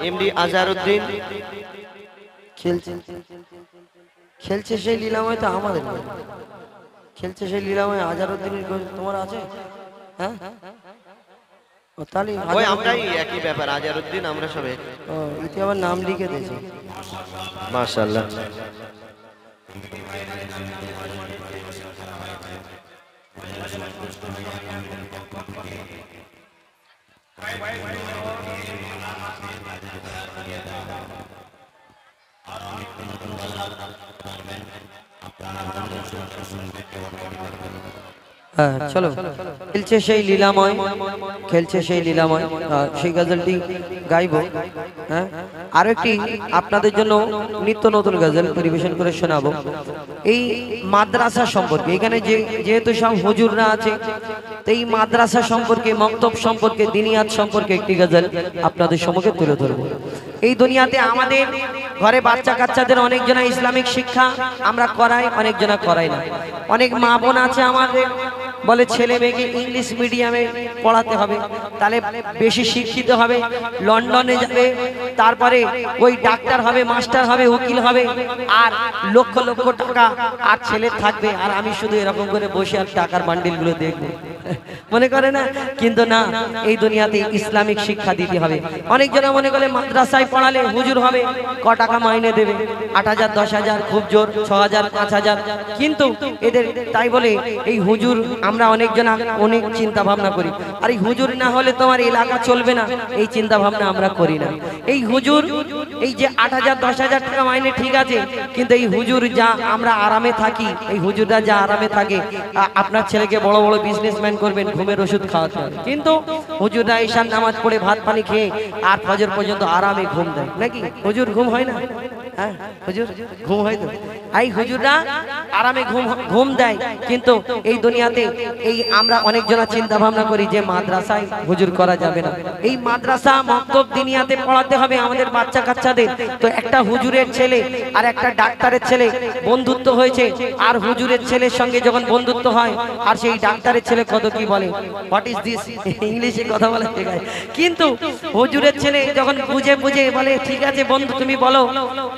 MD Azharuddin খেলছে খেলছে সেই লীলাময় তো আমাদের নয়। খেলছে সেই লীলাময় আজহারউদ্দিনের তোমার আছে? হ্যাঁ ও তাহলে ওই আমরাই একই ব্যাপার, আজহারউদ্দিন আমরা সবাই। ও ইতি আবার নাম লিখে দিয়েছে। মাশাআল্লাহ। হ্যাঁ চলো, খেলছে সেই লীলাময়, খেলছে সেই লীলাময়, সেই গজলটি গাইবো। হ্যাঁ আরো একটি আপনাদের জন্য নিত্য নতুন গজল পরিবেশন করে শোনাবো এই মাদ্রাসা সম্পর্কে। এখানে যেহেতু সব হুজুররা আছে, তো এই মাদ্রাসা সম্পর্কে, মক্তব সম্পর্কে, দিনিয়াত সম্পর্কে একটি গজল আপনাদের সম্মুখে তুলে ধরবো। এই দুনিয়াতে আমাদের ঘরে বাচ্চা কাচ্চাদের অনেকজনা ইসলামিক শিক্ষা আমরা করাই, অনেকজনা করাই না। অনেক মা বোন আছে আমাদের বলে ছেলে মেয়েকে ইংলিশ মিডিয়ামে পড়াতে হবে, তাহলে বেশি শিক্ষিত হবে, লন্ডনে যাবে, তারপরে ওই ডাক্তার হবে, মাস্টার হবে, উকিল হবে, আর লক্ষ লক্ষ টাকা আর ছেলে থাকবে, আর আমি শুধু এরকম করে বসে আর টাকার বান্ডিলগুলো দেখবো, মনে করে না? কিন্তু না, এই দুনিয়াতে ইসলামিক শিক্ষা দিতে হবে। অনেকজনা মনে করে মাদ্রাসায় পড়ালে হুজুর হবে, ক টাকা মাইনে দেবে, 8,000 10,000, খুব জোর 6,000 5,000। কিন্তু এদের তাই বলে এই হুজুর আমরা অনেকজনা অনেক চিন্তা ভাবনা করি, আর এই হুজুর না হলে তোমার এলাকা চলবে না, এই চিন্তা ভাবনা আমরা করি না। এই হুজুর, এই যে 8,000 10,000 টাকা মাইনে ঠিক আছে, কিন্তু এই হুজুর যা আমরা আরামে থাকি, এই হুজুররা যা আরামে থাকে, আপনার ছেলেকে বড় বড় বিজনেসম্যান করবেন, ঘুমের ওষুধ খাওয়াতে হবে, কিন্তু হুজুররা ঈশান নামাজ পড়ে ভাত পানি খেয়ে আর ফজর পর্যন্ত আরামে ঘুম দেয় নাকি? হুজুর ঘুম হয় না? হ্যাঁ হুজুর ঘুম হয় তো। এই হুজুররা আরামে ঘুম দেয়, কিন্তু এই দুনিয়াতে এই আমরা অনেকজনা চিন্তা ভাবনা করি যে মাদ্রাসায় হুজুর করা যাবে না। এই মাদ্রাসা মক্তব দিনিয়াতে পড়াতে হবে আমাদের বাচ্চা কাচ্চাদের। তো একটা হুজুরের ছেলে আর একটা ডাক্তারের ছেলে বন্ধুত্ব হয়েছে, আর হুজুরের ছেলের সঙ্গে যখন বন্ধুত্ব হয়, আর সেই ডাক্তারের ছেলে কত কি বলে, হোয়াট ইজ দিস, ইংলিশে কথা বলে শেখায়, কিন্তু হুজুরের ছেলে যখন বুঝে বুঝে বলে ঠিক আছে বন্ধু তুমি বলো,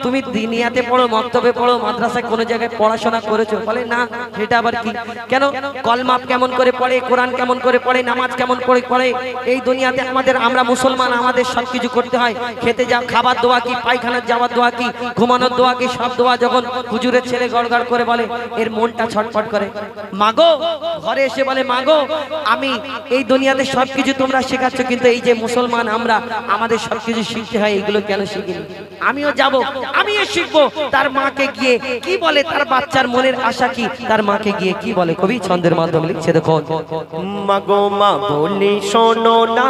তুমি দিনিয়াতে পড়ো, মক্তবে পড়ো, মাদ্রাসায় কোনো জায়গায় পড়াশোনা করেছো? বলে না। সেটা আবার কি? কেন? কলমা কেমন করে পড়ে, কোরআন কেমন করে পড়ে, নামাজ কেমন করে পড়ে? এই দুনিয়াতে আমাদের, আমরা মুসলমান, আমাদের সবকিছু করতে হয়। খেতে যা খাবার দোয়া কি, পায়খানার যাওয়ার দোয়া কি, ঘুমানোর দোয়া কি, সব দোয়া যখন হুজুরের ছেলে গড়গড় করে বলে, এর মনটা ছটফট করে। মাগো ঘরে এসে বলে, মাগো আমি এই দুনিয়াতে সবকিছু তোমরা শেখাচ্ছ, কিন্তু এই যে মুসলমান আমরা, আমাদের সবকিছু শিখতে হয়, এইগুলো কেন শিখিনি? আমিও যাব, আমিও শিখবো। তার মাকে গিয়ে কি বলে, তার বাচ্চার মনের আশা কি, তার মাকে গিয়ে কি বলে, কবি ছন্দের মাধ্যমে লিখছে, দেখো। মাগো মা বলি শোনো না,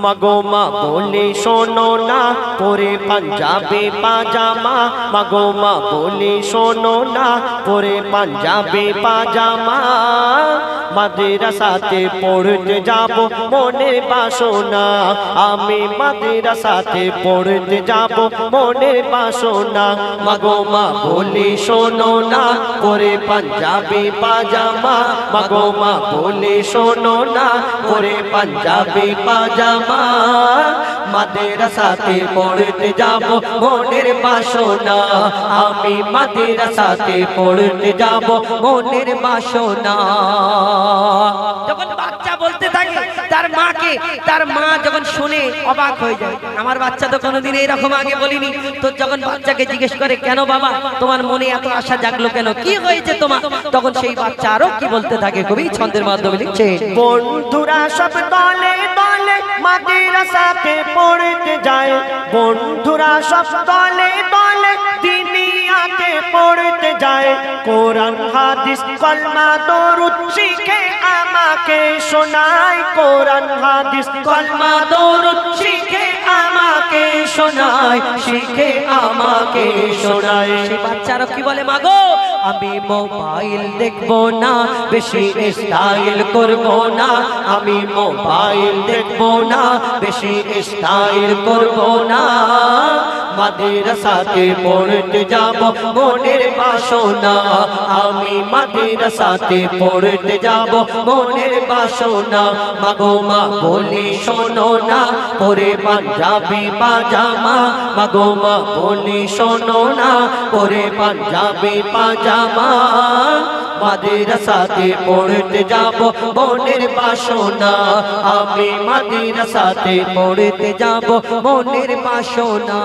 মাগো মা বলি শোনো না, পরে পাঞ্জাবি পাজামা, মাগো মা বলি শোনো না, পরে পাঞ্জাবি পাজামা, মাদ্রাসাতে পড়তে যাব মনে বাসনা, আমি মাদ্রাসাতে পড়তে যাব মনে বাসনা, মাগো মা বলি শোনো না, পরে পাঞ্জাবি পাজামা, মাগো মা বলি শোনো না, পরে পাঞ্জাবি পাজামা, মাদ্রাসাতে পড়তে যাব মনের বাসনা, আমি মাদ্রাসাতে পড়তে যাব মনের বাসনা। যখন বাচ্চা বলতে থাকে তার মাকে, তার মা যখন শুনে অবাক হয়ে যায়, আমার বাচ্চা তো কোনোদিন এইরকম আগে বলিনি। তো যখন বাচ্চাকে জিজ্ঞেস করে, কেন বাবা তোমার মনে এত আশা জাগলো কেন, কি হয়েছে তোমার, তখন সেই বাচ্চা আরো কি বলতে থাকে, কবি ছন্দের মাধ্যমে লিখছে, বন্ধুরা সব দলে দলে মাদ্রাসাতে পড়তে যায়, বন্ধুরা সব দলে দলে দিনিয়াতে পড়তে যায়, কোরআন হাদিস কলমা দরুদ শিখে আমাকে শোনায়, কোরআন হাদিস কলমা দরুদ শিখে আমাকে শোনায়, শিখে আমাকে শোনায়। সেই বাচ্চারা কি বলে, মাগো আমি মোবাইল দেখবো না, বেশি স্টাইল করবো না। আমি মোবাইল দেখবো না, বেশি স্টাইল করবো না। মাদ্রাসাতে পড়তে যাব মনের বাসনা। আমি মাদ্রাসাতে পড়তে যাব মনের বাসনা। মাগো মা বলি শোনো না, পরে পাঞ্জাবি পাজামা। মাগো মা বলি শোনো না, পরে পাঞ্জাবি পাজামা। মাদ্রাসাতে পড়তে যাব মনের বাসনা। আমি মাদ্রাসাতে পড়তে যাব মনের বাসনা।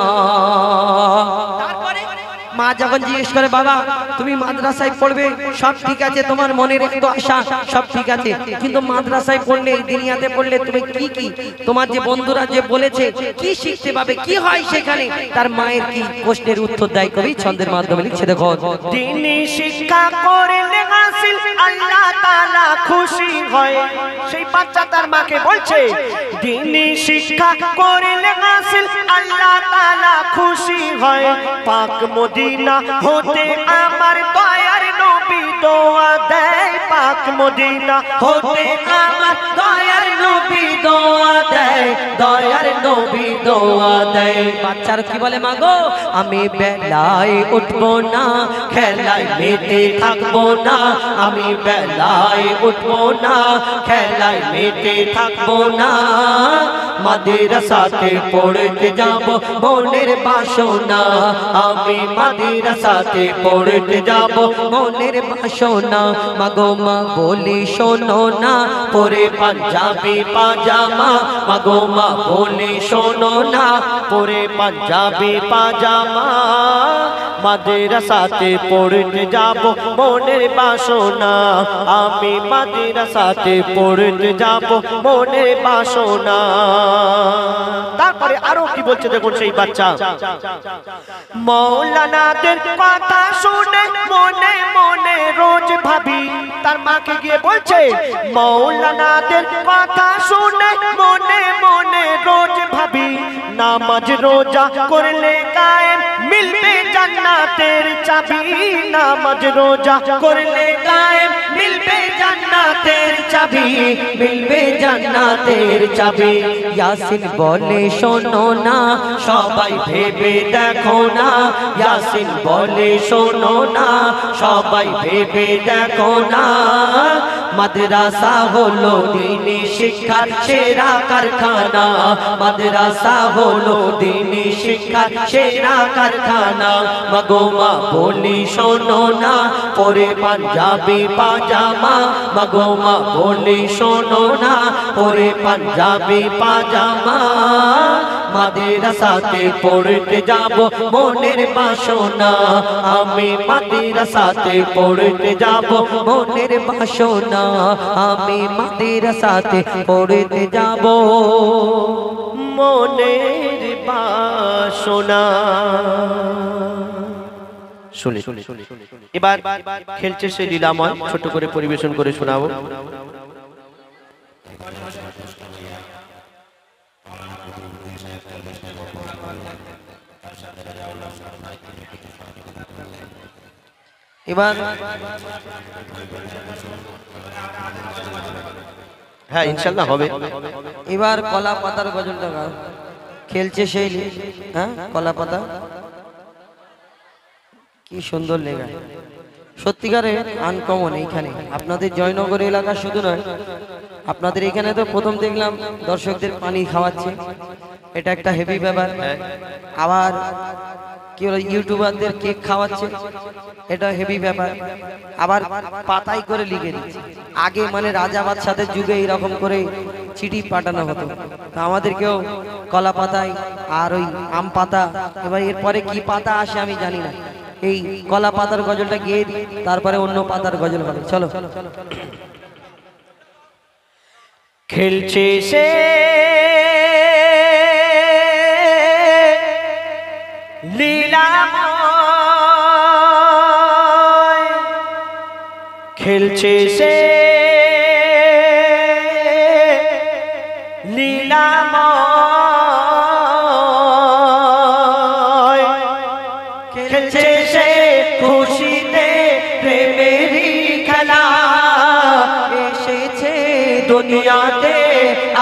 মা যখন জিজ্ঞেস করে বাবা তুমি মাদ্রাসায় পড়বে, সব ঠিক আছে, তোমার মনের একটু আশা সব ঠিক আছে, কিন্তু মাদ্রাসায় পড়লে দুনিয়াতে পড়লে তুমি কি কি তোমার যে বন্ধুরা যে বলেছে কি শিখতে পাবে, কি হয় সেখানে, তার মায়ের কি প্রশ্নের উত্তর দেয় কবি ছন্দের মাধ্যমে লিখছে। দেখো, দিনী শিক্ষা করলে হাসিল আল্লাহ তাআলা খুশি হয়। সেই বাচ্চা তার মাকে বলছে দিনী শিক্ষা করলে হাসিল আল্লাহ তাআলা খুশি হয়। পাক মদিনা হতে আমার দয়ার নবী দোয়া দেয়। পাক মদিনা হতে আমার দয়ার নবী দোয়া দেয়, দয়ার নবী দোয়া দেয়। বাচ্চার কি বলে মাগো আমি বেলায় উঠবো না, খেলায় মেতে থাকবো না। আমি বেলায় উঠবো না, খেলায় মেতে থাকবো না। মাদ্রাসাতে পড়তে যাব মনের বাসনা। আমি মাদ্রাসাতে পড়তে যাব মনের বাসনা। মাগো মা বলি শোনো না, পরে পাঞ্জাবি পাজামা। মাগো মা বলি শোনো না, পরে পাঞ্জাবি পাজামা। মাদ্রাসাতে পড়তে যাব মনের বাসনা। আমি মাদ্রাসাতে পড়তে যাব মনের বাসনা। তারপরে আরো কি বলছে দেখুন সেই বাচ্চা, মৌলানাদের কথা শুনে মনে মনে রোজ ভাবি। তার মাকে গিয়ে বলছে মৌলানাদের কথা শুনে মনে মনে রোজ ভাবি। নামাজ রোজা করলে কায়েম মিলবে জান্নাতের চাবি। নামাজ রোজা করলে কায়েম মিলবে জান্নাতের চাবি, মিলবে জান্নাতের চাবি। ইয়াসিন বলে শোনো না, সবাই ভেবে দেখো না। ইয়াসিন বলে শোনো না, সবাই ভেবে দেখো না। মাদ্রাসা হলো দ্বীনি শিক্ষার সেরা কারখানা। মাদ্রাসা হলো দ্বীনি শিক্ষার সেরা কারখানা। মাগো মা বলি শোনো না, পরে পাঞ্জাবি পাজামা। মাগো মা বলি শোনো না, পরে পাঞ্জাবি পাজামা। মাদ্রাসাতে পড়তে যাব মনের বাসনা। আমি মাদ্রাসাতে পড়তে যাব মনের বাসনা। আমি মাদ্রাসাতে পড়তে যাব মনের বাসনা। শুনি এবার খেলছে সেই লীলাময়, ছোট করে পরিবেশন করে শোনাবো। এবার হ্যাঁ ইনশাল্লাহ হবে। এবার কলা পাতার গজলটা গাও। খেলছে সেই হ্যাঁ কলা পাতা, কি সুন্দর লেখা, সত্যিকারে আনকমন। এইখানে আপনাদের জয়নগর এলাকা শুধু নয়, আপনাদের এখানে তো প্রথম দেখলাম দর্শকদের পানি খাওয়াচ্ছে, এটা একটা হেভি ব্যাপার। আবার কি হলো ইউটিউবারদের কেক খাওয়াচ্ছে, এটা হেভি ব্যাপার। আবার পাতাই করে লিখে দিচ্ছে। আগে মানে রাজা বাদশাদের যুগে এরকম করে চিঠি পাঠানো হতো, তো আমাদেরকেও কলা পাতায় আর ওই আম পাতা, এবার এরপরে কি পাতা আসে আমি জানি না। এই কলা পাতার গজলটা গিয়ে দিই, তারপরে অন্য পাতার গজল হবে। চলো খেলছে সে লীলাময়, খেলছে সে লীলাময়, খেলছে সে খুশিতে দুনিয়াতে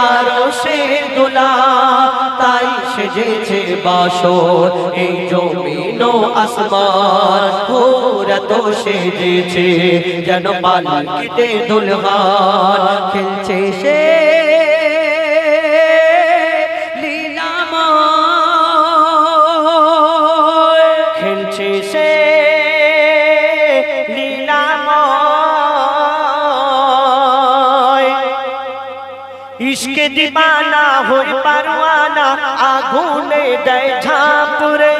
আরো সে দোলা তাই সেজেছে বাসর এই জমিন ও আসমান ওরা তো সেজেছে যেন পালকিতে দুলহান খেলছে সে লীলাময় খেলছে সে লীলাময় ইশকে দিবানা হয়ে পারওয়ানা আগুনে দেয় ঝাঁপুরে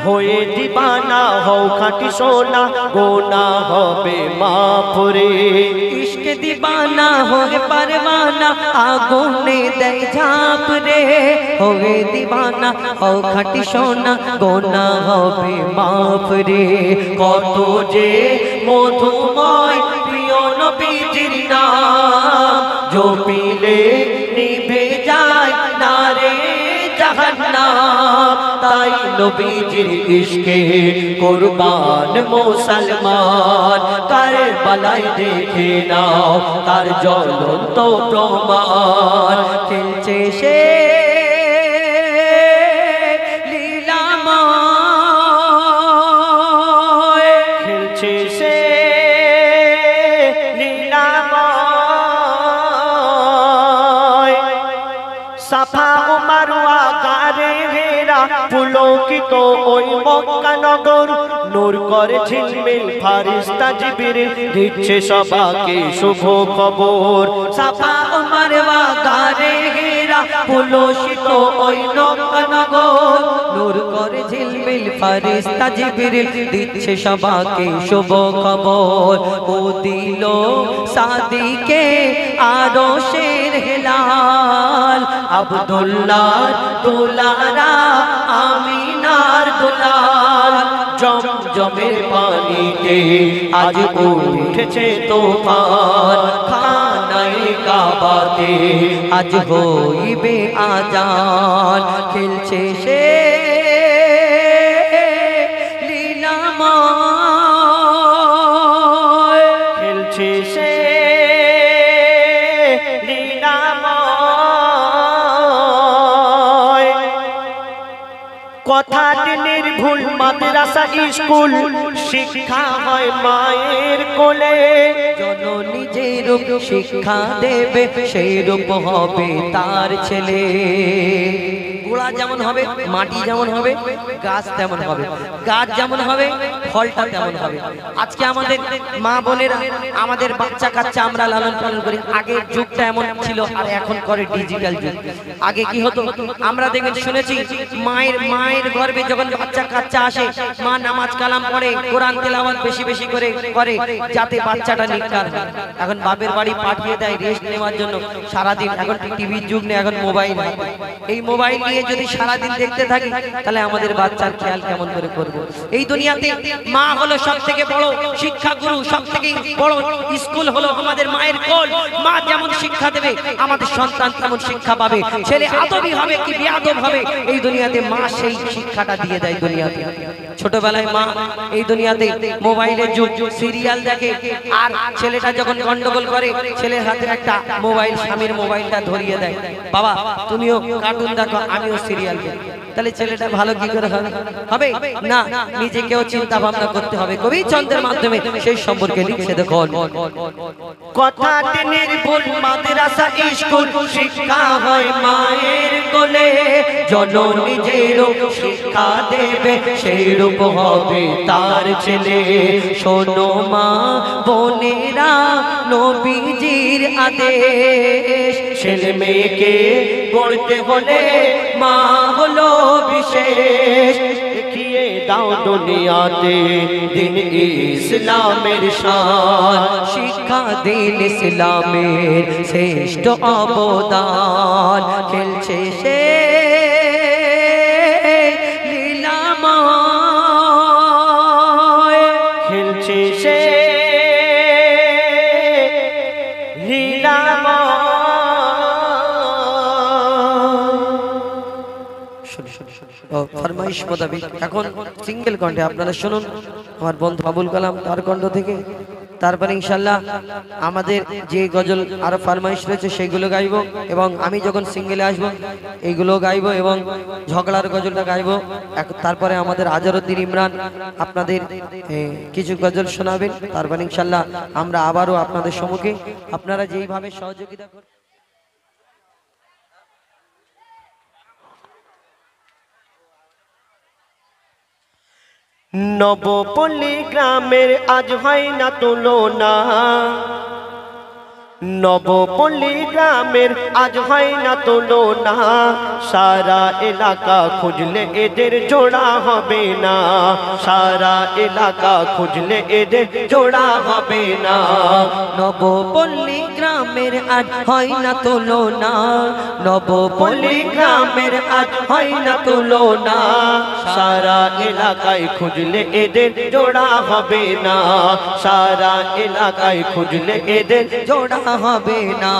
হয়ে দিবানা হও খাঁটি সোনা গোনা হবে মাপুরে ইশকে দিবানা होए परवाना आगुने दे झाप रे होए दीवाना हो खटी सोना गोना होबे माफ रे কত যে মধুময় প্রিয় নবীজির নাম জপিলে নিভে যায় না রে জাহান্নাম তাই নবীজির ইশকে কুরবান মুসলমান কারবালায় দেখে নাও তার জ্বলন্ত প্রমাণ খেলছে সে লীলাময় খেলছে সে লীলাময় সাফা ও মারওয়া গারে হেরা পুলকিত ওই মক্কা নগর নূর করে ঝিলমিল ফারিস্তা জিবরিল দিচ্ছে সবাকে শুভ খবর সাফা ও মারওয়া গারে হেরা পুলকিত ওই মক্কা নগর নূর করে ঝিলমিল ফারিস্তা জিবরিল দিচ্ছে সবাকে শুভ খবর ও দিল সাদিকে আরশের হেলাল আব্দুল্লাহ দুলারা আমিনার দুলাল জমজমের পানিতে আজ উঠেছে তুফান খানায়ে কাবাতে আজ হইবে আজান খেলছে সে লীলাময় খেলছে সে লীলাময় কথাটি নির্ভুল মাদ্রাসা স্কুল শিক্ষা হয় মায়ের কোলে জননী যে রূপ শিক্ষা দেবে সেই রূপ হবে তার ছেলে গোড়া যেমন হবে মাটি যেমন হবে গাছ তেমন হবে গাছ যেমন হবে ফলটা তেমন হবে আজকে আমাদের মা বোনেরা আমাদের বাচ্চা কাচ্চা আমরা লালন পালন করি আগের যুগটা এমন ছিল আর এখন করে ডিজিটাল যুগ আগে কি হতো আমরা দেখেছি শুনেছি মায়ের গর্ভে যখন বাচ্চা কাচ্চা আসে মা নামাজ কালাম পড়ে কোরআন তেলাওয়াত বেশি বেশি করে যাতে বাচ্চাটা নিকার হয় এখন বাপের বাড়ি পাঠিয়ে দেয় রেস্ট নেওয়ার জন্য সারাদিন এখন টিভির যুগ নেই এখন মোবাইল এই মোবাইল নিয়ে যদি সারাদিন দেখতে থাকি তাহলে আমাদের বাচ্চার খেয়াল কেমন করে করব এই দুনিয়াতে মা হলো সবথেকে বড় শিক্ষা গুরু সবথেকে বড় স্কুল হলো আমাদের মায়ের কোল মা যেমন শিক্ষা দেবে আমাদের সন্তান তেমন শিক্ষা পাবে ছেলে আদবী হবে কি বেয়াদব হবে এই দুনিয়াতে মা সেই শিক্ষাটা দিয়ে দেয় দুনিয়াতে ছোটবেলায় মা এই দুনিয়াতে মোবাইলের যুগ সিরিয়াল দেখে আর ছেলেটা যখন গন্ডগোল করে ছেলের হাতে একটা মোবাইল স্বামীর মোবাইলটা ধরিয়ে দেয় বাবা তুমিও কার্টুন দেখো আমিও সিরিয়াল দেখি তাহলে ছেলেটা ভালো কি করে হবে না নিজেকেও চিন্তা ভাবনা করতে হবে কবি ছন্দের মাধ্যমে সেই সম্পর্কে লিখছে দেখুন কথাটি নির্ভুল মাদ্রাসা স্কুল শিক্ষা হয় মায়ের কোলে জননী যে রূপ শিক্ষা দেবে সেই রূপ হবে তার ছেলে শোনো মা বোনেরা নবীজির আদেশ ছেলে মেয়েকে পড়তে হলে মা হলো বিশেষ দেখিয়ে দাও দুনিয়াতে দিন ইসলামের শান শিক্ষা দিন ইসলামের শ্রেষ্ঠ অবদান খেলছে সে লীলাময় খেলছে সে লীলাময় ফরমাইশ মোতাবেক এখন সিঙ্গেল কণ্ঠে আপনারা শুনুন আমার বন্ধু আবুল কালাম তার কণ্ঠ থেকে তারপরে ইনশাল্লাহ আমাদের যে গজল আরো ফরমাইশ রয়েছে সেগুলো গাইবো, এবং আমি যখন সিঙ্গেলে আসবো এইগুলো গাইবো এবং ঝগড়ার গজলটা গাইবো। তারপরে আমাদের আজহারউদ্দিন ইমরান আপনাদের কিছু গজল শোনাবেন। তারপরে ইনশাল্লাহ আমরা আবারও আপনাদের সম্মুখে, আপনারা যেইভাবে সহযোগিতা করবেন। নবপল্লী গ্রামের আজ হয় না তুলনা, নবপল্লী গ্রামের আজ হয় না তুলনা, সারা এলাকা খুঁজলে এদের জোড়া হবে না, সারা এলাকা খুঁজলে এদের জোড়া হবে না। নবপল্লী গ্রামের আজ হয় না তুলনা, নবপল্লী গ্রামের আজ হয় না তুলনা, সারা এলাকায় খুঁজলে এদের জোড়া হবে না, সারা এলাকায় খুঁজলে এদের জোড়া হবে না।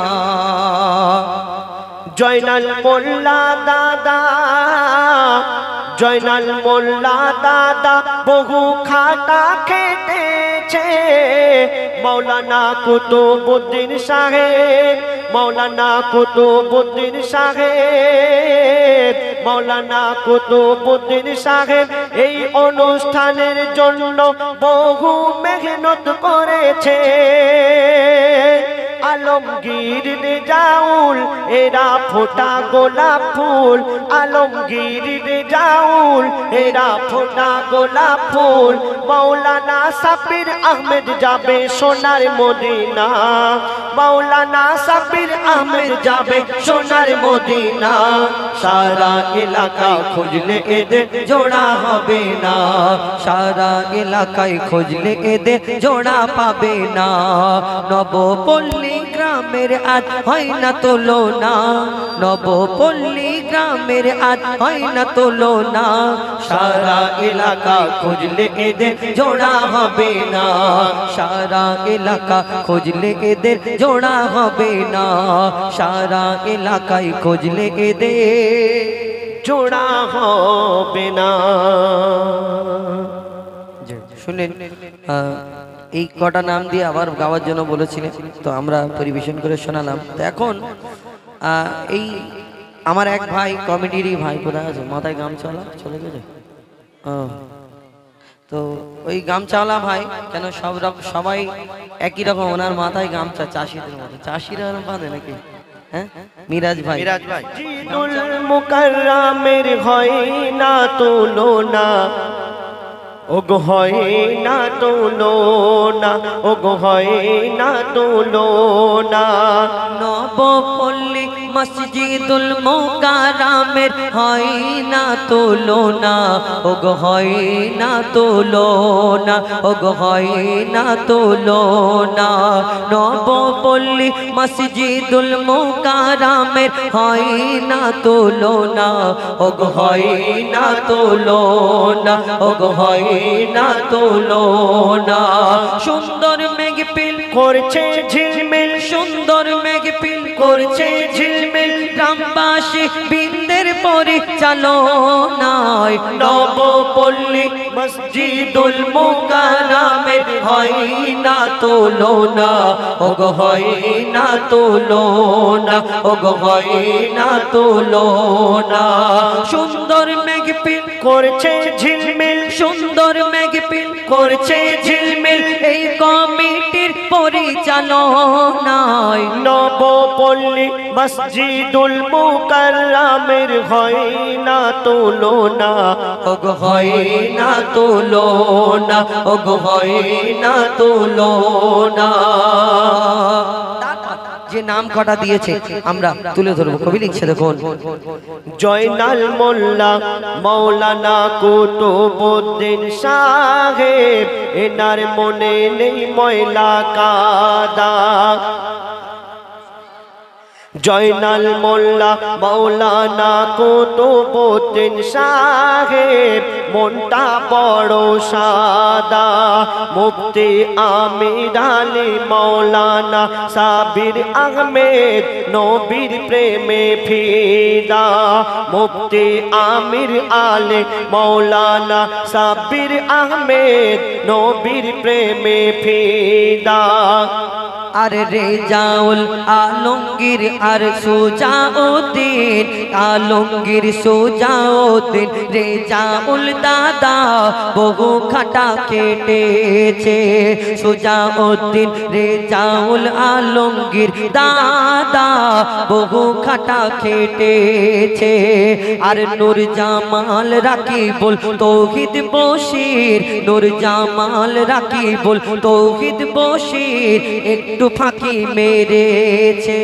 জয়নাল মোল্লা দাদা, জয়নাল মোল্লা দাদা বহু খাটা খেটেছে, মৌলানা কুতুবউদ্দিন সাহেব, মৌলানা কুতুবউদ্দিন সাহেব, মৌলানা কুতুবউদ্দিন সাহেব এই অনুষ্ঠানের জন্য বহু মেহনত করেছে। আলমগীর রেজাউল এরা ফোটা গোলাপ ফুল, আলমগীর রেজাউল এরা ফোটা গোলাপ ফুল, মৌলানা সাব্বির আহমেদ যাবে সোনার মদিনা, মৌলানা সাব্বির আহমেদ যাবে সোনার মদিনা, সারা এলাকা খুঁজলে এদের জোড়া হবে না, সারা এলাকায় খুঁজলে এদের জোড়া পাবে না। নবপল্লী গ্রামের আজ হয় না তুলনা, নবপল্লী গ্রামের আজ হয় না তুলনা, সারা এলাকা খুঁজলে এদের জোড়া হবে না, সারা এলাকা খুঁজলে এদের জোড়া হবে না, সারা এলাকায় খুঁজলে এদের জোড়া হবে না। শুনেন, এই কটা নাম দিয়ে আবার গাওয়ার জন্য বলেছিলেন, তো আমরা পরিবেশন করে শোনালাম। তো এখন এই আমার এক ভাই কমিটিরই ভাই কোথায় আছে, মাথায় গামছাওয়ালা চলে গেছে, তো ওই গামছাওয়ালা ভাই কেন সবাই একই রকম, ওনার মাথায় গামছা চাষিদের মতো, চাষিরা বাঁধে নাকি? হ্যাঁ, মিরাজ ভাই, মিরাজ ভাই জিদুল মুকাররামের হয় না তুলনা, ওগো হয় না তুলনা, ওগো হয় না তুলনা। নবপল্লী মসজিদুল মুকাররমের হয় না তুলনা, ওগো হয় না তুলনা, ওগো হয় না তুলনা। নবপল্লী মসজিদুল মুকাররমের হয় না তুলনা, ওগো হয় না তুলনা, ওগো হয় না তুলনা। সুন্দর মেঘ পিল করছে ঝিলমিল, সুন্দর মেঘ পিল করছে ঝিলমিল, গ্রামবাসী বৃন্দের পরিচালনায় নবপল্লী মসজিদুল মুকাররমের হয় না তুলনা, ওগো হয় না তুলনা, ওগো হয় না তুলনা। সুন্দর মেঘ পিল করছে ঝিলমিল, সুন্দর মেঘ পিল করছে ঝিলমিল, এই কমিটির পরিচালনায় নবপল্লী মসজিদুল মুকাররমের হয় না তুলনা, ওগো হয় না তুলনা, ওগো হয় না তুলনা। যে নাম কটা দিয়েছে আমরা তুলে ধরবো, কবি লিখছে দেখুন। জয়নাল মোল্লা মৌলানা কুতুবউদ্দিন সাহেব, এনার মনে নেই ময়লা কাদা। জয়নাল মোল্লা মৌলানা কুতুবউদ্দিন সাহেব মনটা বড় সাদা মুফতি আমির আলী মৌলানা সাবির আহমেদ নবীর প্রেমে ফিদা মুফতি আমির আলী মৌলানা সাবির আহমেদ নবীর প্রেমে ফিদা আর রেজাউল আলমগীর আর সুজাউদ্দিন আলমগীর সুজাউদ্দিন রেজাউল দাদা বহু খাটা কেটেছে সুজাউদ্দিন রেজাউল আলমগীর দাদা বহু খাটা কেটেছে আর নূর জামাল রাকিবুল তৌহিদ বশির নূর জামাল রাকিবুল তৌহিদ বশির একটু ফাঁকি মেরেছে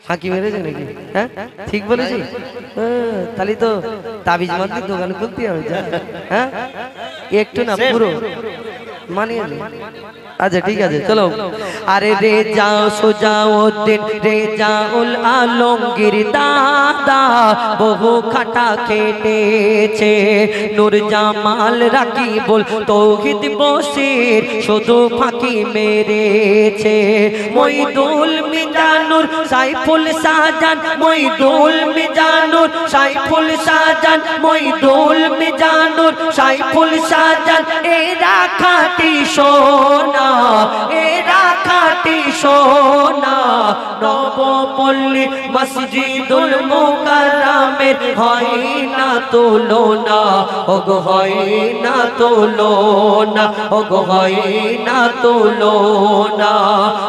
ফাঁকি মেরেছে নাকি হ্যাঁ ঠিক বলেছি তাহলে তো তাবিজ মান্তির দোকান খুলতে হবে হ্যাঁ একটু না পুরো মানিয়ে আচ্ছা ঠিক আছে চলো আরে রেজা সুজাউদ্দিন রেজাউল আলমগীর দাদা বহু খাটা কেটেছে নূর জামাল রাকিবুল তৌহিদ বশির শুধু ফাঁকি মেরেছে মইদুল মিজানুর সাইফুল শাহজান মইদুল মিজানুর সাইফুল শাহজান মইদুল মিজানুর সাইফুল শাহজান এরা খাঁটি সোনা এরা খাঁটি সোনা নবপল্লী মসজিদুল মুকাররমের হয় না তুলনা ওগো হয় না তুলনা ওগো হয় না তুলনা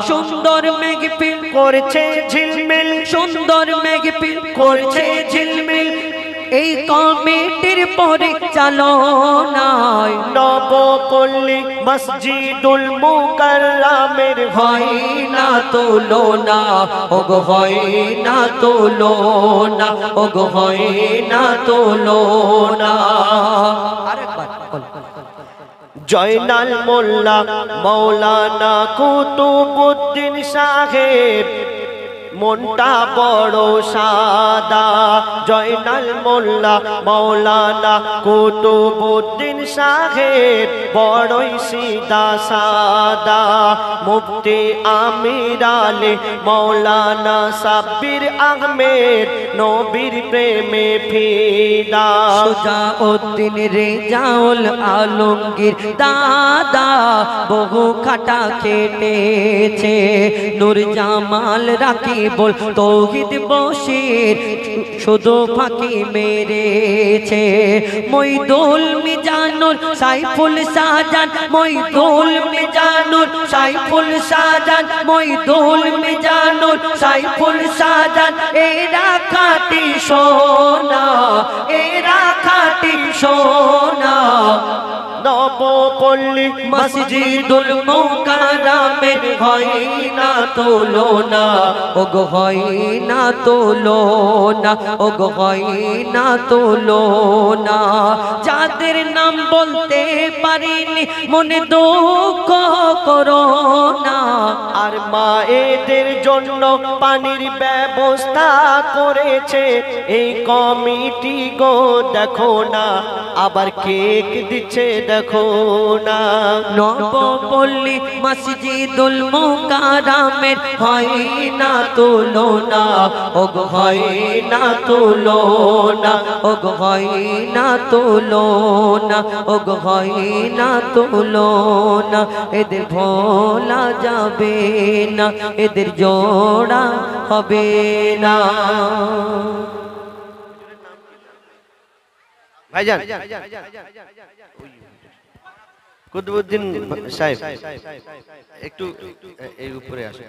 সুন্দর মেঘপিল করছে ঝিলমিল সুন্দর মেঘপিল করছে ঝিলমিল এই কমিটির পরিচালনায় নবপল্লী মসজিদুল মুকাররমের হয় না তুলনা ওগো হয় না তুলনা ওগো হয় না তুলনা আরেকবার জয়নাল মোল্লা মৌলানা কুতুবউদ্দিন সাহেব মনটা বড় সাদা জয়নাল মোল্লা মৌলানা কুতুবউদ্দিন সাহেব বড়ই সিধা সাদা মুফতি আমির আলী মৌলানা সাব্বির আহমেদ নবীর প্রেমে ফিদা সুজাউদ্দিন রেজাউল আলমগীর দাদা বহু খাটা কেটেছে নূর জামাল রাকিবুল তৌহিদ বশির শুধু ফাঁকি মেরেছে মইদুল মিজানুর সাইফুল শাহজান মইদুল মিজানুর সাইফুল শাহজান মইদুল মিজানুর সাইফুল শাহজান এরা খাঁটি সোনা এরা খাঁটি সোনা নবপল্লী মসজিদুল মুকাররমের হয় না তুলনা ওগো হয় না তুলনা ওগো হয় না তুলনা যাদের নাম বলতে পারিনি মনে দুঃখ করো না আর মায়েদের জন্য পানির ব্যবস্থা করেছে এই কমিটি গো দেখো না আবার কেক দিচ্ছে দেখো না নবপল্লী মসজিদুল মুকাররমের হয় না তুলনা ওগো হয় না তুলনা ওগো হয় না তুলনা ওগো হয় না তুলনা এদের ভোলা যাবে না এদের জোড়া হবে না ভাইজান কুতুবউদ্দিন সাহেব একটু এই উপরে আসুন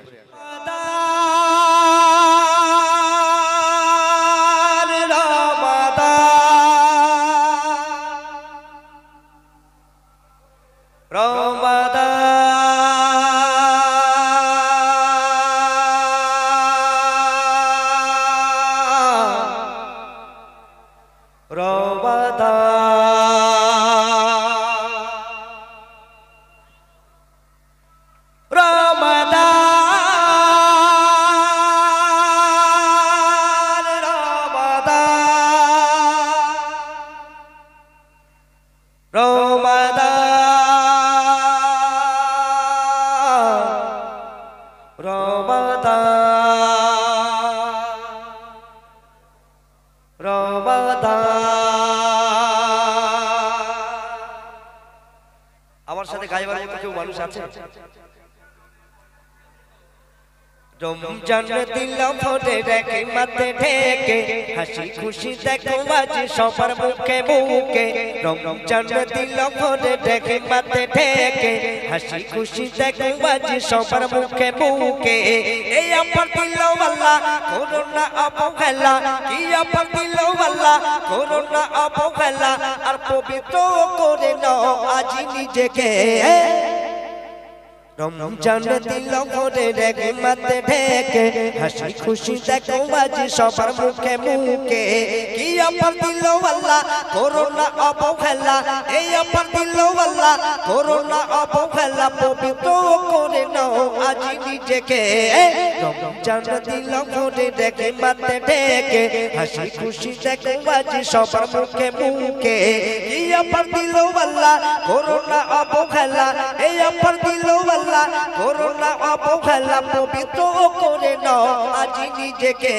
রমাদান। আমার সাথে গাইবার মতো কেউ মানুষ আছে? রমজান দিল ভরে রেখে মাথে ঢেকে হাসি খুশি দেখো আজ সবার মুখে মুখে। রমজান দিল ভরে রেখে মাথে ঢেকে হাসি খুশি দেখো আজ সবার মুখে মুখে। এই আপার দিল আল্লাহ করোনা অবহেলা, কি আপার দিল আল্লাহ করোনা অবহেলা, আর পবিত্র করে নাও আজ নিজেকে। রমজান দিল ভরে রেখে মাথে ঢেকে হাসি খুশি দেখো আজ সবার মুখে মুখে। কি আপার দিল আল্লাহ করোনা অবহেলা, এই আপার দিল আল্লাহ করোনা অবহেলা, পবিত্র করে নাও আজ নিজেকে। রমজান দিল ভরে রেখে মাথে ঢেকে হাসি খুশি দেখো আজ সবার মুখে মুখে। কি আপার দিল আল্লাহ করোনা অবহেলা, এই আপার দিল আল্লাহ করোনা অবহেলা, পবিত্র করে নাও আজ নিজেকে।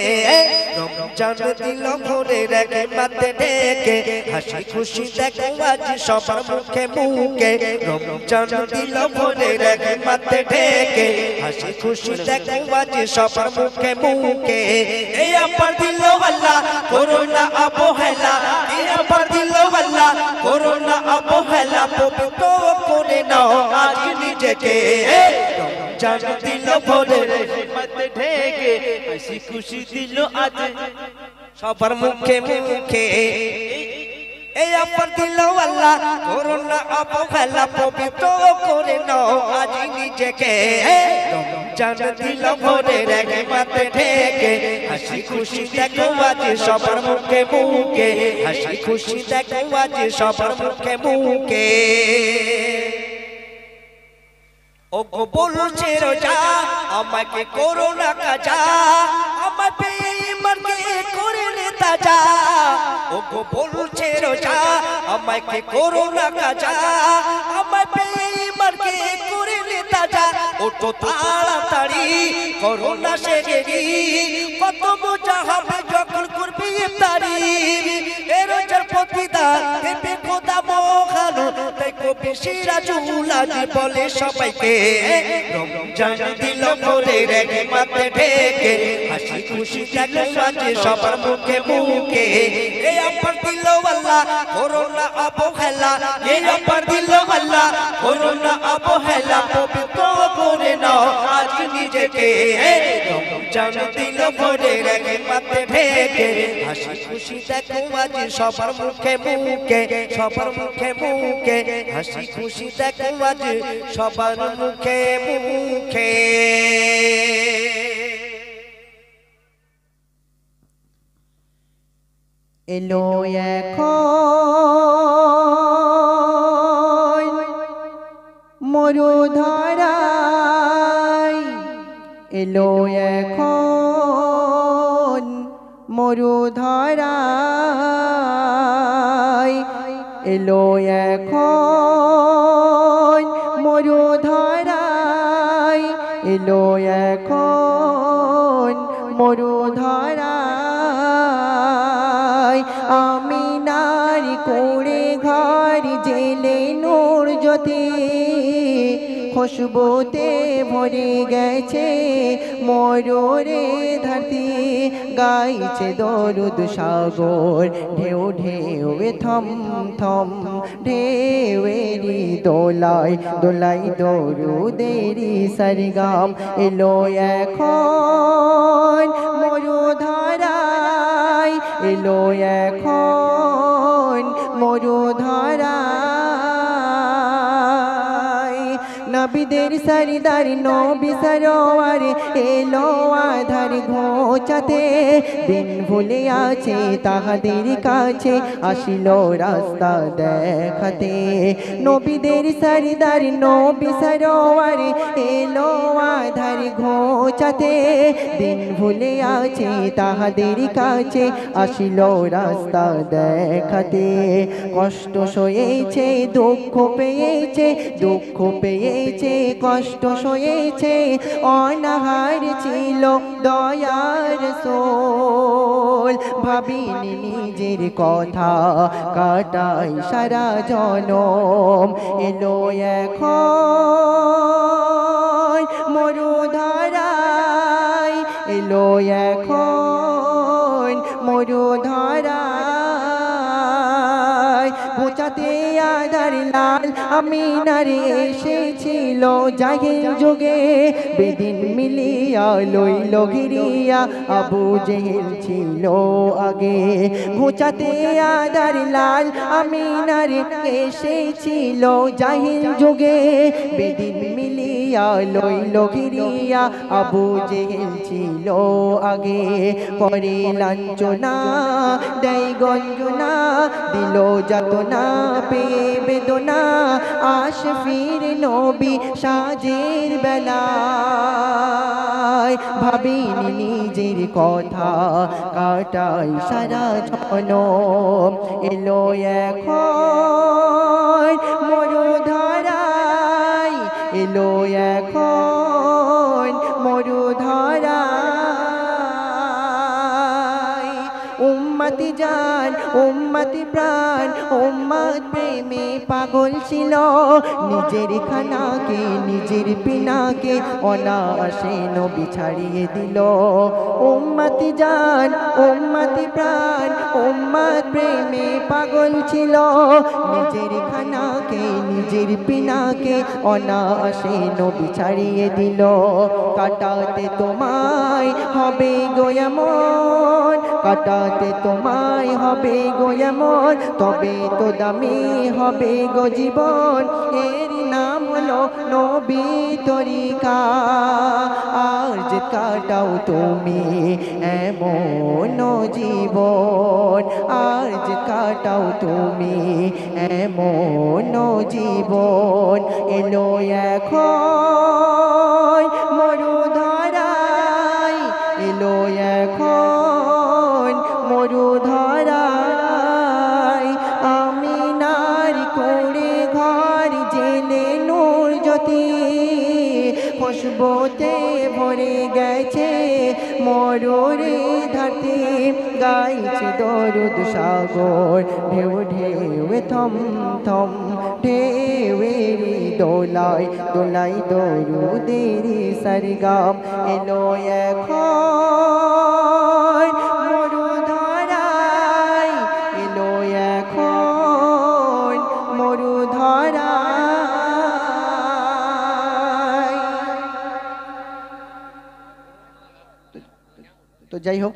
রমজান দিল ভরে রেখে মাথে ঢেকে হাসি খুশি দেখো আজ সবার মুখে মুখে। রমজান দিল ভরে রেখে মাথে ঢেকে হাসি খুশি দেখো আজ সবার মুখে মুখে। এই আপার দিল আল্লাহ করোনা অবহেলা, এই আপার দিল আল্লাহ করোনা অবহেলা, পবিত্র করে নাও আজ নিজেকে। রমজান দিল ভরে রেখে মাথে ঢেকে হাসি খুশি দিল আজ সবার মুখে মুখে। এই আপার দিল আল্লাহ করোনা অবহেলা, পবিত্র করে নাও আজ নিজেকে। রমজান দিল ভরে রেখে মাথে ঢেকে হাসি খুশি দেখো আজ সবার মুখে মুখে। হাসি খুশি দেখো আজ সবার মুখে মুখে। ও গো বলছে রোজা আমাকে করোনা কাজা, আমার বেঈমানকে করে নে তাজা। ও গো বলছে রোজা আমাকে করোনা কাজা, আমার বেঈমানকে করে নে তাজা। ও তো তাড়াতাড়ি করোনা সেগেরি, কত মজা হবে যখন করবি ইফতারি। এ রোজার প্রতিদান দেবে খোদা মহানো, দেখো বেশি রাজুল আজ বলে সবাইকে। রমজান দিল ভরে রেখে মাথে ঢেকে হাসি খুশি দেখো আজ সবার মুখে মুখে। এই আপার দিল আল্লাহ করোনা অবহেলা, এই আপার দিল আল্লাহ করোনা অবহেলা, পবিত্র করে নাও আজ নিজেকে। রমজান দিল ভরে রেখে মাথে ঢেকে হাসি খুশি দেখো আজ সবার মুখে মুখে। সবার মুখে মুখে হাসি খুশি দেখো আজ সবার মুখে মুখে। এলো এখন মরুধারায়, এলো এখন মরুধারায়, এলো এখন মরুধারায়, এলো এখন মরুধারায়। আমিনার কোড়ে ঘর জেলে নূর জ্যোতি, খুশবুতে ভরে গেছে মরুরে ধরতি। গাইছে দরুদ সাগর ঢেউ ঢেউ থম থম, ঢেউয়েরি দোলায় দোলাই দরুদেরি সরগম। এলো এখন মরুধারায়, এলো এখন মরুধারায়। নবীদের সরদার নবী সরোয়ার এলো আধার ঘোচাতে, দিন ভুলে আছে তাহাদের কাছে আসিল রাস্তা দেখাতে। নবীদের সরদার নবী সরোয়ার এলো আধার ঘোচাতে, দিন ভুলে আছে তাহাদের কাছে আসিল রাস্তা দেখাতে। কষ্ট সয়েছে দুঃখ পেয়েছে, দুঃখ পেয়েছে কষ্ট সয়েছে অনাহার ছিল দয়ার সোল ভাবিনি নিজের কথা কাটাই সারা জনম এলো এখন মরুধারায় এলো এখন মরুধারায় ঘোচাতে আধার লাল আমিনার এসেছিল জাহিল যুগে বেদিন মিলিয়া লইল ঘিরিয়া আবু জেহেল ছিল আগে ঘোচাতে আধার লাল আমিনার এসেছিল জাহিল যুগে বেদিন মিলিয়া লইল ঘিরিয়া আবু জেহেল ছিল আগে করে লাঞ্ছনা দেয় গঞ্জনা দিল যাতনা পেয়ে বেদনা আশফির নবী সাজের বেলায় ভাবিনি নিজের কথা কাটাই সারা জনম এলো এখন মরুধারায় এলো এখন মরুধারায় উম্মতি জান উম্মতি প্রাণ উম্মত প্রেমে পাগল ছিল নিজের খানাকে নিজের পিনাকে অনায়াসে নবী ছাড়িয়ে দিল উম্মতি জান উম্মতি প্রাণ উম্মত প্রেমে পাগল ছিল নিজের খানাকে নিজের পিনাকে অনায়াসে নবী ছাড়িয়ে দিল কাটাতে তোমায় হবে গো এমন কাটাতে তোমায় হবে গো এমন তবে তো দামি হবে গো জীবন এর নাম হলো নবী তরিকা আর যে কাটাও তুমি এমন জীবন আর যে কাটাও তুমি এমন জীবন এলো এখন মরুধারায় এলো এখন মরুধারায় আমিনার করে ঘর জেলে নূর জ্যোতি খুশবুতে ভরে গেছে মরুরে ধারতে গাইছে দরুদ সাগর ঢেউ ঢেউ থম থম ঢেউয়েরি দোলাই দোলাই দরুদেরি সরগম এলো এখন মরুধারায় এলো এখন মরুধারায় তো যাই হোক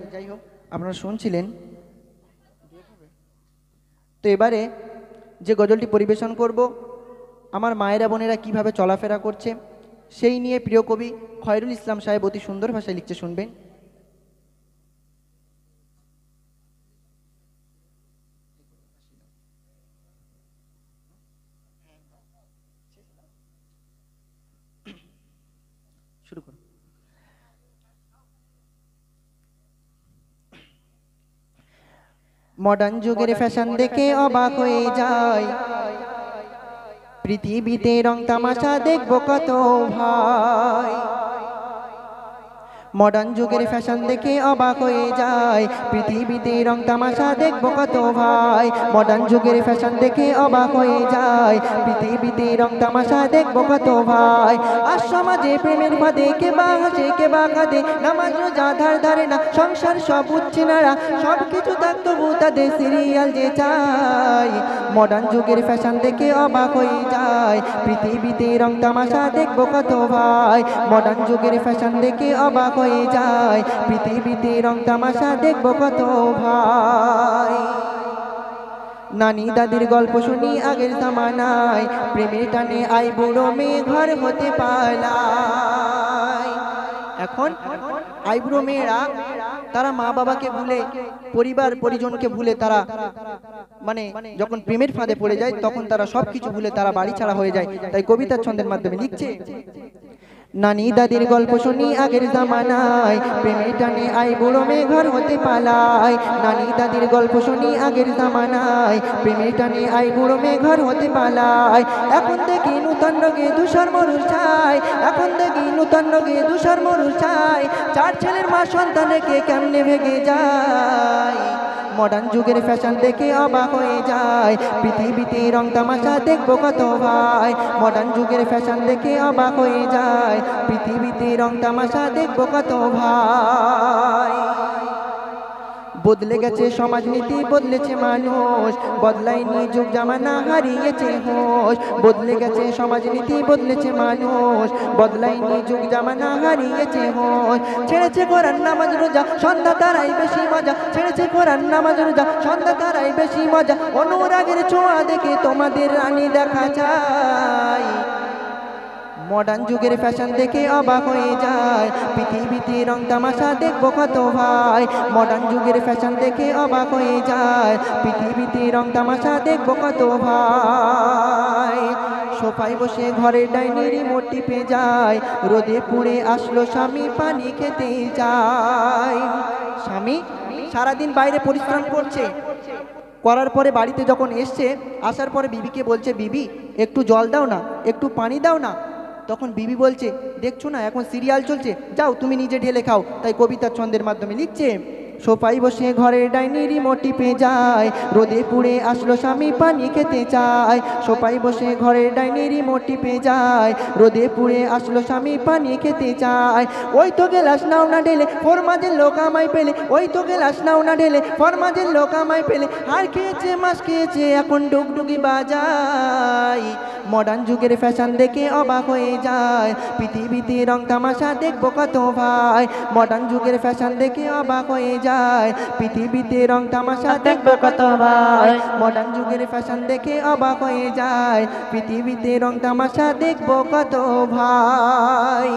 আপনারা শুনছিলেন তো এবারে যে গজলটি পরিবেশন করব আমার মায়েরা বোনেরা কিভাবে চলাফেরা করছে সেই নিয়ে প্রিয় কবি খয়রুল ইসলাম সাহেব অতি সুন্দর ভাষায় লিখতে শুনবেন শুরু করুন মডার্ন যুগের ফ্যাশন দেখে অবাক হয়ে যায় পৃথিবীতে রং তামাশা দেখবো কত ভাই মডার্ন যুগের ফ্যাশন দেখে অবাক হয়ে যায় পৃথিবীতে রং তামাশা দেখবো কত ভাই মডার্ন যুগের ফ্যাশন দেখে অবাক হয়ে যায় পৃথিবীতে রং তামাশা দেখবো কত ভাই আর সমাজে প্রেমের ফাঁদে কে বা হাসে কে বা কাঁদে নামাজ রোজা ধার ধারে না সংসার সব উঠছে নারা সব কিছু থাক তবু তাদের সিরিয়াল যে চাই মডার্ন যুগের ফ্যাশন দেখে অবাক হয়ে যায় পৃথিবীতে রং তামাশা দেখবো কত ভাই মডার্ন যুগের ফ্যাশন দেখে অবাক হয়ে যায় পৃথিবীতে রং তামাশা দেখবো কত ভাই নানি দাদির গল্প শুনি আগের জামানায় প্রেমের টানে আই বুড়ো মেয়ে ঘর হতে পালায় এখন আইবুড়ো মেয়েরা তারা মা বাবাকে ভুলে পরিবার পরিজনকে ভুলে তারা মানে যখন প্রেমের ফাঁদে পড়ে যায় তখন তারা সবকিছু ভুলে তারা বাড়ি ছাড়া হয়ে যায় তাই কবিতার ছন্দের মাধ্যমে লিখছে নানি দাদির গল্প শুনি আগের জামানায়, প্রেমে টানে আই বুড়ো মেয়ে ঘর হতে পালায়। নানি দাদির গল্প শুনি আগের জামানায়, প্রেমে টানে আই বুড়ো মেয়ে ঘর হতে পালায়। এখন দেখি নূতন রোগে ধূসর মরুর ছায়, এখন দেখি নূতন রোগে ধূসর মরুর ছায়। চার ছেলের মা সন্তানকে কেমনে ভেগে যায়। মডার্ন যুগের ফ্যাশন দেখে অবাক হয়ে যায়, পৃথিবীতে রং তামাশা দেখবো কত ভাই। মডার্ন যুগের ফ্যাশন দেখে অবাক হয়ে যায়, পৃথিবীতে রং তামাশা দেখবো কত ভাই। বদলে গেছে সমাজনীতি, বদলেছে মানুষ, বদলায়নি যুগ জামানা, হারিয়েছে হোশ। বদলে গেছে সমাজনীতি, বদলেছে মানুষ, বদলায়নি যুগ জামানা, হারিয়েছে হোশ। ছেড়েছে কোরআন নামাজ রোজা, সন্ধ্যা তারাই বেশি মজা। ছেড়েছে কোরআন নামাজ রোজা, সন্ধ্যা তারাই বেশি মজা। অনুরাগের ছোঁয়া দেখে তোমাদের রানী দেখা যায়। মডার্ন যুগের ফ্যাশন দেখে অবাক হয়ে যায়, পৃথিবীতে রং তামাশা দেখবো কত ভাই। মডার্ন যুগের ফ্যাশন দেখে অবাক হয়ে যায়, পৃথিবীতে রং তামাশা দেখবো কত ভাই। সোফায় বসে ঘরের ডাইনি রিমোট টিপে যায়, রোদে পুড়ে আসলো স্বামী পানি খেতে যায়। স্বামী সারাদিন বাইরে পরিশ্রম করছে, করার পরে বাড়িতে যখন এসছে, আসার পরে বিবিকে বলছে, বিবি একটু জল দাও না, একটু পানি দাও না। তখন বিবি বলছে, দেখছো না এখন সিরিয়াল চলছে, যাও তুমি নিজে ঢেলে খাও। তাই কবিতার ছন্দের মাধ্যমে লিখছে, সোফায় বসে ঘরের ডাইনি রিমোট টিপে যায়, রোদে পুড়ে আসলো স্বামী পানি খেতে চায়। সোফায় বসে ঘরের ডাইনি রিমোট টিপে যায়, রোদে পুড়ে আসলো স্বামী পানি খেতে চায়। ওই তো গেলাস নাও না ঢেলে, ফরমাজের লোক আমায় পেলে। ওই তো গেলাস নাও না ঢেলে, ফরমাজের লোক আমায় পেলে। হাড় খেয়েছে মাছ খেয়েছে এখন ডুগডুগি বাজায়। মডার্ন যুগের ফ্যাশন দেখে অবাক হয়ে যায়, পৃথিবীতে রং তামাশা দেখবো কত ভাই। মডার্ন যুগের ফ্যাশন দেখে অবাক হয়ে যায়, পৃথিবীতে রং তামাশা দেখবো কত ভাই। মডার্ন যুগের ফ্যাশন দেখে অবাক হয়ে যায়, পৃথিবীতে রং তামাশা দেখবো কত ভাই।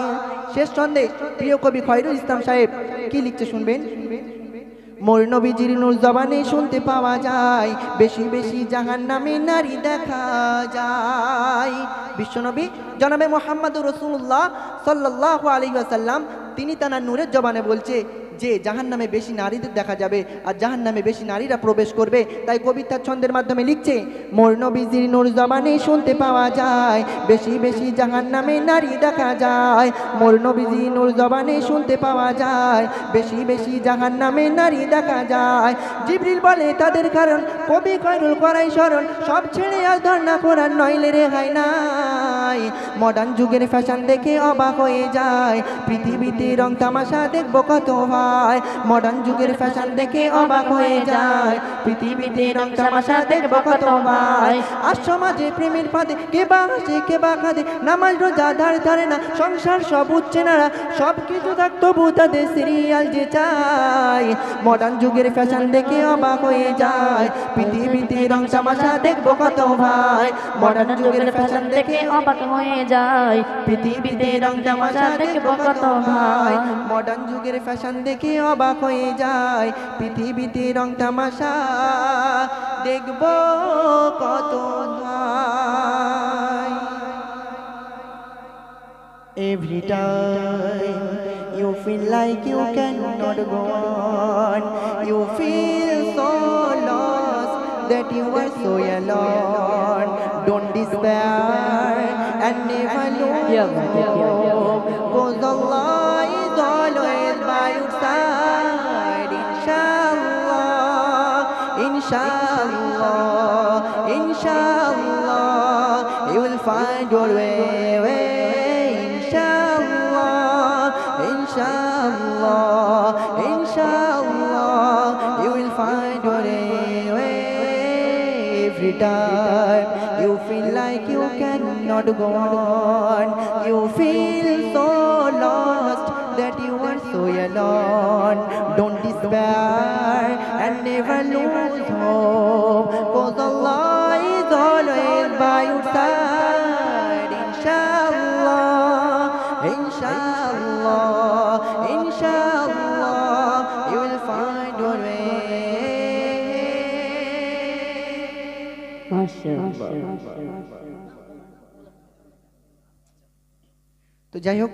শেষ সন্দেশ প্রিয় কবি খয়রুল ইসলাম সাহেব কি লিখছে শুনবেন। মোর নবীজির নূর জবানে শুনতে পাওয়া যায়, বেশি বেশি জাহান্নামে নারী দেখা যায়। বিশ্বনবী জনাবে মুহাম্মদুর রাসূলুল্লাহ সাল্লাল্লাহু আলাইহি ওয়াসাল্লাম তিনি তার নূরের জবানে বলছে যে জাহান্নামে বেশি নারীদের দেখা যাবে আর জাহান্নামে বেশি নারীরা প্রবেশ করবে। তাই কবিতার ছন্দের মাধ্যমে লিখছে, মোর নবীজির নূর জবানে শুনতে পাওয়া যায়, বেশি বেশি জাহান্নামে নারী দেখা যায়। মোর নবীজির নূর জবানে শুনতে পাওয়া যায়, বেশি বেশি জাহান্নামে নারী দেখা যায়। জিবরিল বলে তাদের কারণ, কবি খয়রুল করাই স্মরণ, সব ছেড়ে আজ ধর্ণা করার নইলে রেহাই নাই। মডার্ন যুগের ফ্যাশন দেখে অবাক হয়ে যায়, পৃথিবীতে রং তামাশা দেখবো কত ভাই। মডার্ন যুগের ফ্যাশন দেখে অবাক হয়ে যায়, পৃথিবীতে রং তামাশা দেখবো কত ভাই। আর সমাজে প্রেমের ফাঁদে কে বা হাসে কে বা কাঁদে, নামাজ রোজা ধারে না, সংসার সব উঠছে না, সব কিছু থাকতো তাদের সিরিয়াল যে চাই। মডার্ন যুগের ফ্যাশন দেখে অবাক হয়ে যায়, পৃথিবীতে রং তামাশা দেখবো কত ভাই। মডার্ন যুগের ফ্যাশন দেখে অবাক হয়ে যায়, পৃথিবীতে রং তামাশা দেখবো কত ভাই। মডার্ন যুগের ফ্যাশন দেখে অবাক হয়ে যায়, পৃথিবীতে রং তামাশা দেখবো কত ভাই। Every time you feel like you cannot go on, you feel so lost that you are so alone. Don't despair and never lose hope, 'cause Allah is always by your side. Inshallah, inshallah, inshallah, you will find your way. Inshallah, inshallah, inshallah, you will find your way. Every time you feel like you cannot go on, you feel so lost that you are so alone. Don't despair and never lose hope, 'cause Allah is always by your side. Inshallah, inshallah, inshallah, you will find your way. মাশাআল্লাহ। তো যাই হোক,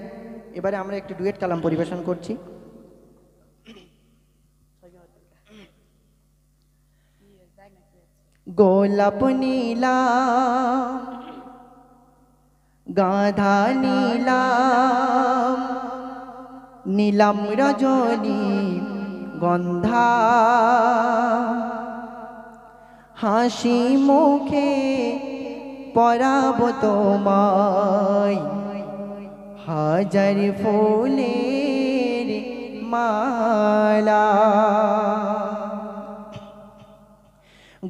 এবারে আমরা একটি duet কালাম পরিবেশন করছি। গোলাপ নীলাম গাধা নীলাম নীলাম রজনী গন্ধা হাসি মুখে পরাব তোমায় হাজার ফুলের মালা।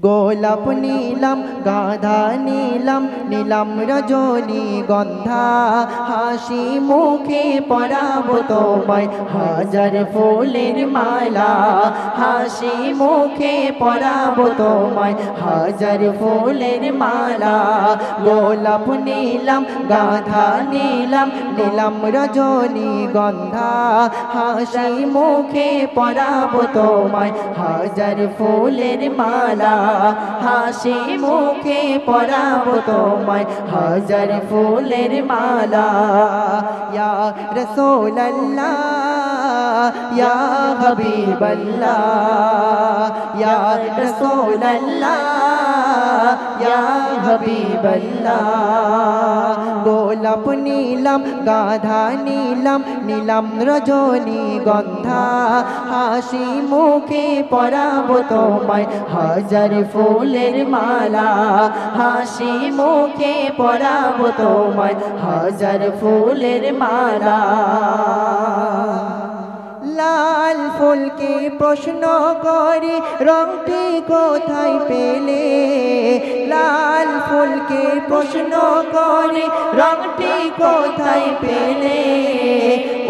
গোলাপ নীলাম গাধা নীলাম নীলাম রজনী গন্ধা হাসি মুখে পরাব তোমায় হাজার ফুলের মালা। হাসি মুখে পরাব তোমায় হাজার ফুলের মালা। গোলাপ নীলাম গাধা নীলাম নীলাম রজনী গন্ধা হাসি মুখে পরাব তোমায় হাজার ফুলের মালা। হাসি মুখে পরাব তোমায় হাজার ফুলের মালা। ইয়া রাসূলুল্লাহ ইয়া হাবিবাল্লাহ ইয়া রাসূলুল্লাহ ইয়া হাবিবাল্লাহ। গোলাপ নীলাম গাধা নীলাম নীলাম রজনী গন্ধা হাসি মুখে পরাব তোমায় হাজার ফুলের মালা। হাসি মুখে পরাব তোমায় হাজার ফুলের মালা। লাল ফুলকে প্রশ্ন করি রংটি কোথায় পেলে। লাল ফুলকে প্রশ্ন করি রংটি কোথায় পেলে।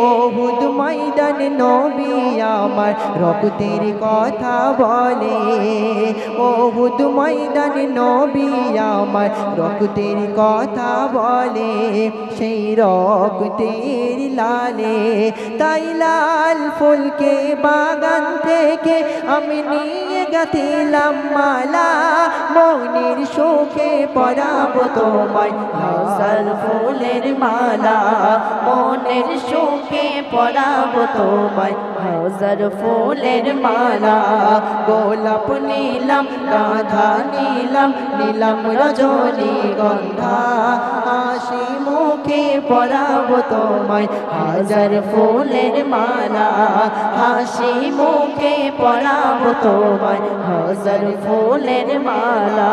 ওহুদ ময়দান নবী আমার রক্তের কথা বলে। ওহুদ ময়দান নবী আমার রক্তের কথা বলে। সেই রক্তের লালে তাই লাল ফুলকে বাগান থেকে আমি নিয়ে গাঁথিলাম মালা। মনের সুখে পরাব তোমায় হাজার ফুলের মালা। মনের সুখে পরাব তোমায় হাজার ফুলের মালা। গোলাপ নীলাম গাধা নীলাম নীলাম রজনী গন্ধা হাসি মুখে পরাব তোমায় হাজার ফুলের মালা। হাসি মুখে পরাব তোমায় হাজার ফুলের মালা।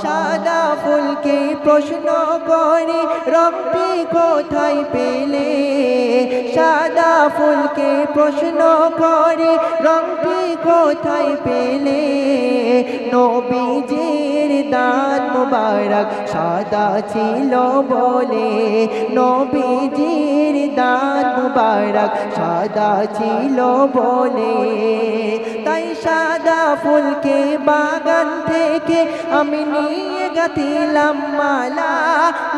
সাদা ফুলকে প্রশ্ন করি রংটি কোথায় পেলে। সাদা ফুলকে প্রশ্ন করি রংটি কোথায় পেলে। নবীজির দাঁত মুবারক সাদা ছিল বলে। নবীজির দাঁত মুবারক সাদা ছিল বলে। তাই সাদা ফুলকে বাগান থেকে আমি নিয়ে গাঁথিলাম মালা।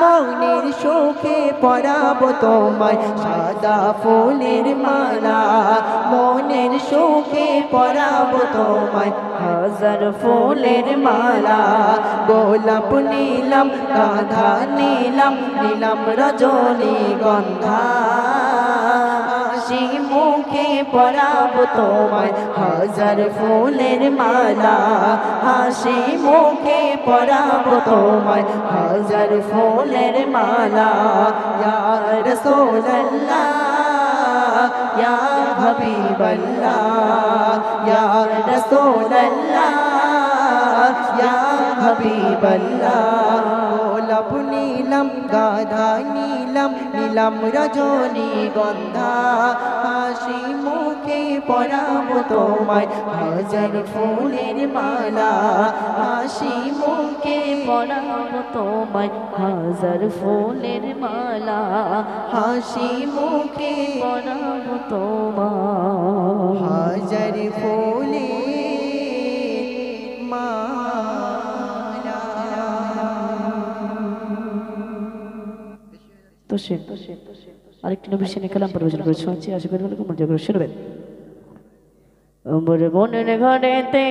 মনের সুখে পরাব তোমায় সাদা ফুলের মালা। মনের সুখে পরাব তোমায় হাজার ফুলের মালা। গোলাপ নীলাম গাধা নীলাম নীলাম রজনী গন্ধা হাসি মুখে পরাব তোমায় হাজার ফুলের মালা। হাসি মুখে পরাব তোমায় হাজার ফুলের মালা। ইয়া রাসূলুল্লাহ ইয়া হাবিবাল্লাহ ইয়া রাসূলুল্লাহ ইয়া হাবিবাল্লাহ। গোলাপ নীলাম গাধা নীলাম নীলাম রজনী গন্ধা হাসি মুখে পরাব তোমায় হাজার ফুলের মালা। হাসি মুখে পরাব তোমায় হাজার ফুলের মালা। হাসি মুখে পরাব তোমায় হাজার ফুলের মালা। তো সে আরেকটি নবী সেনে কালাম পরিবেশন করে শুনছি, আশা করি মনোযোগ করে শুনবেন। বনের ঘরেতে